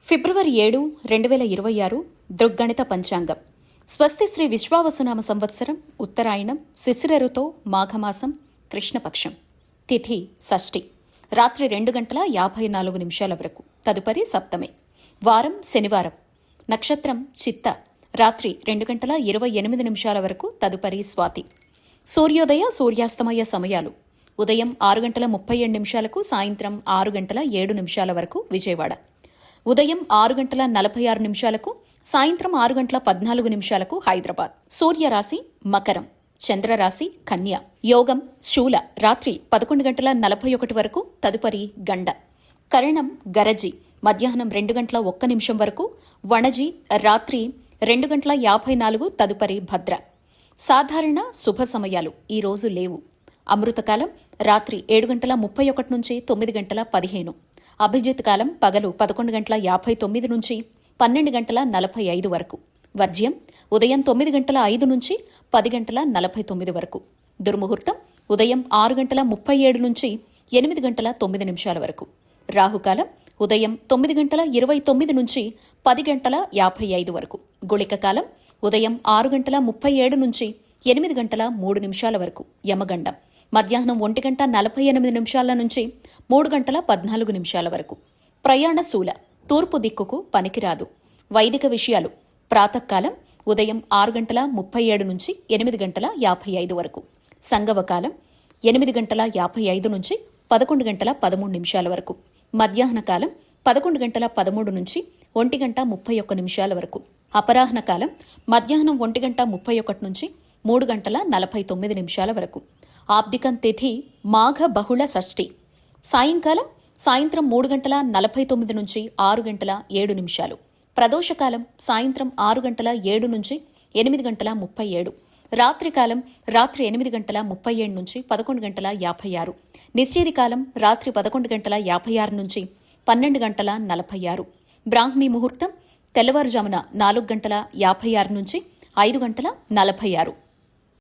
ఫిబ్రవరి 7, 2026 దృగ్గణిత పంచాంగం. స్వస్తి శ్రీ విశ్వావసునామ సంవత్సరం, ఉత్తరాయణం, శిశిర ఋతో, మాఘమాసం, కృష్ణపక్షం. తిథి షష్ఠి, రాత్రి 2:54 వరకు. తదుపరి సప్తమి. వారం శనివారం. నక్షత్రం చిత్త, రాత్రి 2:28 వరకు. తదుపరి స్వాతి. సూర్యోదయ సూర్యాస్తమయ సమయాలు: ఉదయం 6:37 సాయంత్రం 6:07 వరకు విజయవాడ. ఉదయం 6:46 సాయంత్రం 6:14 హైదరాబాద్. సూర్యరాశి మకరం, చంద్రరాశి కన్య. యోగం శూల, రాత్రి 11:41 వరకు. తదుపరి గండ. కరణం గరజి, మధ్యాహ్నం 2:01 వరకు. వణజి, రాత్రి 2:54. తదుపరి భద్ర. సాధారణ శుభ సమయాలు ఈ రోజు లేవు. అమృతకాలం రాత్రి 7:31 నుంచి 9:15. అభిజిత్ కాలం పగలు 11:59 నుంచి 12:45 వరకు. వర్జ్యం ఉదయం 9:05 నుంచి 10:49 వరకు. దుర్ముహూర్తం ఉదయం 6:37 నుంచి 8:09 వరకు. రాహుకాలం ఉదయం 9:29 నుంచి 10:55 వరకు. గుళిక కాలం ఉదయం 6:37 నుంచి 8:03 వరకు. యమగండం మధ్యాహ్నం 1:48 నుంచి 3:14 వరకు. ప్రయాణ శూల, తూర్పు దిక్కుకు పనికిరాదు. వైదిక విషయాలు: ప్రాతకాలం ఉదయం 6:37 నుంచి 8:55 వరకు. సంగవకాలం 8:55 నుంచి 11:13 వరకు. మధ్యాహ్న కాలం 11:13 నుంచి 1:31 వరకు. అపరాహ్న కాలం మధ్యాహ్నం 1:31 నుంచి 3:49 వరకు. ఆబ్దికం తిథి మాఘ బహుళ షష్ఠి. సాయంత్రం 3:49 నుంచి 6:07. ప్రదోషకాలం సాయంత్రం 6:07 నుంచి 8:37. రాత్రికాలం రాత్రి 8:37 నుంచి 11:56. నిశ్చేదికాలం రాత్రి 11:56 నుంచి 12:46. బ్రాహ్మీ ముహూర్తం తెల్లవారుజామున 4:56 నుంచి 5:46.